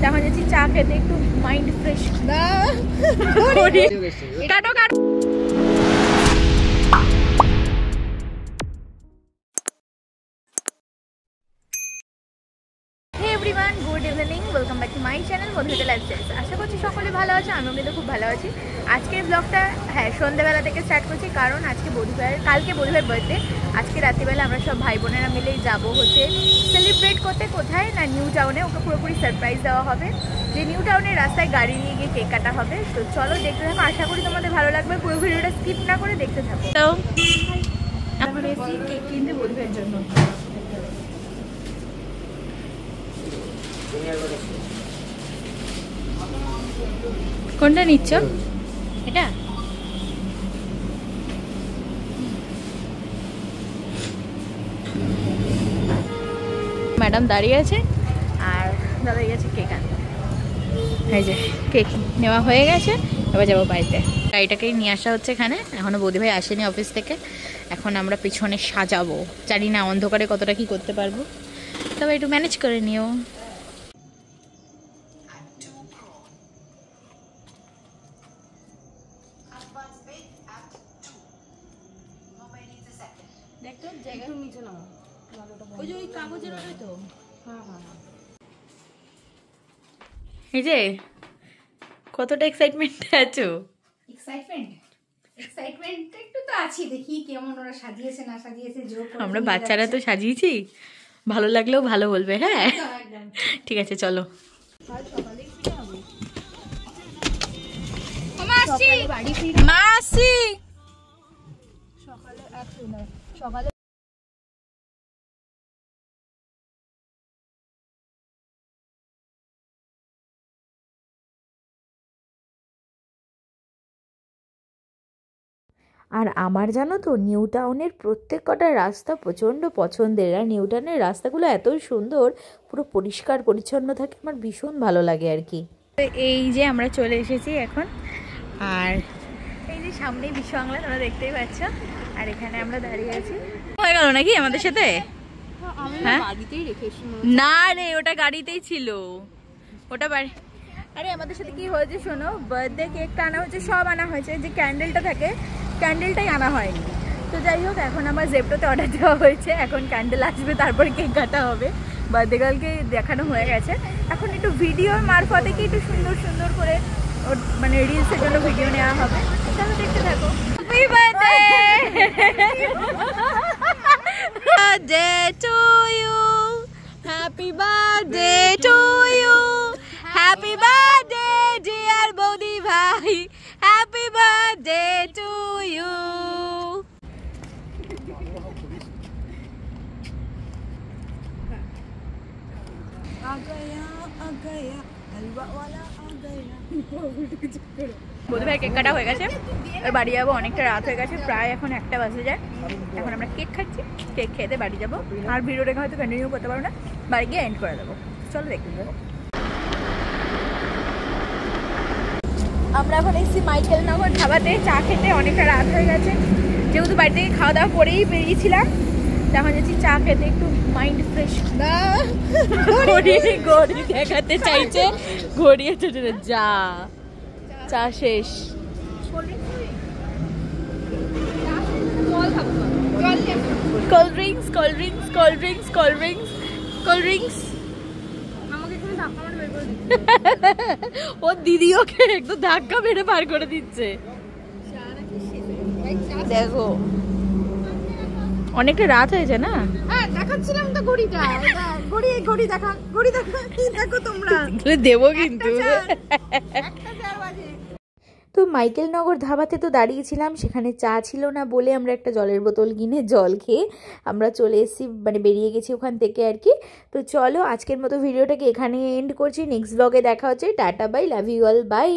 এখন যাচ্ছি চা খেতে, একটু মাইন্ড ফ্রেশ। কাটো কাটো। Good evening, welcome back to my channel Madhumita lifestyle. আশা করছি সকলে ভালো আছে, আমিও কিন্তু খুব ভালো আছি। আজকের ব্লগটা সন্ধ্যাবেলা থেকে স্টার্ট করছি, কারণ আজকে কালকে বুধবার বার্থডে। আজকে রাত্রিবেলা আমরা সব ভাই বোনেরা মিলেই যাবো সেলিব্রেট করতে। কোথায় না, নিউ টাউনে। ওকে পুরোপুরি সারপ্রাইজ দেওয়া হবে, যে নিউ টাউনের রাস্তায় গাড়ি নিয়ে গিয়ে কেক কাটা হবে। তো চলো দেখতে থাকো, আশা করি তোমাদের ভালো লাগবে। পুরো ভিডিওটা স্কিপ না করে দেখতে থাকো। তো এখন এসেছি কেক কিনতে বুধবারের জন্য। কোনটা নিচ্ছ? এটা ম্যাডাম দাঁড়িয়ে আছে আর দাদা গেছে কেক আনতে। এই যে কেক নেওয়া হয়ে গেছে, এবার যাবো বাড়িতে। গাড়িটাকেই নিয়ে আসা হচ্ছে এখানে, এখনো বৌদিভাই আসেনি অফিস থেকে। এখন আমরা পিছনে সাজাবো, জানি না অন্ধকারে কতটা কি করতে পারবো, তবে একটু ম্যানেজ করে নিও। এই যে কতটা এক্সাইটমেন্টে আছো? এক্সাইটমেন্ট একটু তো আছি, দেখি কেমন ওরা সাজিয়েছে না সাজিয়েছে। আমরা বাচ্চারা তো সাজিয়েছি, ভালো লাগলেও ভালো বলবে। হ্যাঁ ঠিক আছে, চলো। মাসি সকালে আর আমার জানো তো, নিউ টাউনের প্রত্যেক কটা রাস্তা প্রচণ্ড পছন্দের। আর নিউ টাউনের রাস্তাগুলো এত সুন্দর, পুরো পরিষ্কার পরিচ্ছন্ন থাকে, আমার ভীষণ ভালো লাগে আর কি। এই যে আমরা চলে এসেছি এখন, আর এই যে সামনেই বিশ্ব বাংলা তোমরা দেখতেই পাচ্ছ, আর এখানে আমরা দাঁড়িয়ে আছি। হয়ে গেল নাকি আমাদের সাথে? হ্যাঁ না রে, ওটা গাড়িতেই ছিল, ওটা বাড়ি। আরে আমাদের সাথে কি হয়েছে শোনো, বার্থডে কেকটা আনা হয়েছে, সব আনা হয়েছে, যে ক্যান্ডেলটা থাকে ক্যান্ডেলটাই আনা হয়নি। তো যাই হোক, এখন আমার জেপ্টোতে অর্ডার দেওয়া হয়েছে, এখন ক্যান্ডেল আসবে, তারপর কেক কাটা হবে। বার্থডে গার্লকে দেখানো হয়ে গেছে, এখন একটু ভিডিওর মারফতে কি একটু সুন্দর সুন্দর করে ওর মানে রিলসের জন্য ভিডিও নেওয়া হবে। তাহলে দেখতে থাকো। Happy birthday birthday to you, happy birthday to you, happy birthday dear বৌদি ভাই, হ্যাপি বার্থডে টু ইউ। বৌদি ভাই কেক কাটা হয়ে গেছে, আর বাড়ি যাবো, অনেকটা রাত হয়ে গেছে, প্রায় এখন 1টা বাজে যায়। এখন আমরা কেক খাচ্ছি, কেক খেতে বাড়ি যাবো। আর ভিডিওটাকে হয়তো কন্টিনিউ করতে পারবো না, বাড়ি গিয়ে এন্ড করে দেবো। চলো দেখতে যাবো। আমরা এখন এসেছি মাইকেল নগর ধাবাতে চা খেতে, অনেকটা রাত হয়ে গেছে, যেহেতু বাড়ি থেকে খাওয়া দাওয়া করেই বেরিয়েছিলাম। এখন যাচ্ছি চা খেতে, একটু মাইন্ড ফ্রেশ। ঘড়ি দেখাতে চাইছে, ঘড়ি যা চা শেষ। Cold drinks cold drinks cold drinks cold drinks cold drinks. ও দিদি ওকে একটু ধাক্কা মেরে পার করে দিচ্ছে। দেখো অনেকটা রাত হয়েছে না? হ্যাঁ দেখাচ্ছিলাম তো ঘড়িটা, ঘড়ি দেখা, ঘড়ি দেখা, দেখো তোমরা দেবো কিন্তু। তো মাইকেল নগর ধাবাতে তো দাঁড়িয়েছিলাম, সেখানে চা ছিল না বলে আমরা একটা জলের বোতল কিনে জল খেয়ে আমরা চলে এসেছি, মানে বেরিয়ে গেছি ওখান থেকে আর কি। তো চলো আজকের মতো ভিডিওটাকে এখানে এন্ড করছি, নেক্সট ব্লগে দেখা হচ্ছে। Tata bye, love you all, by.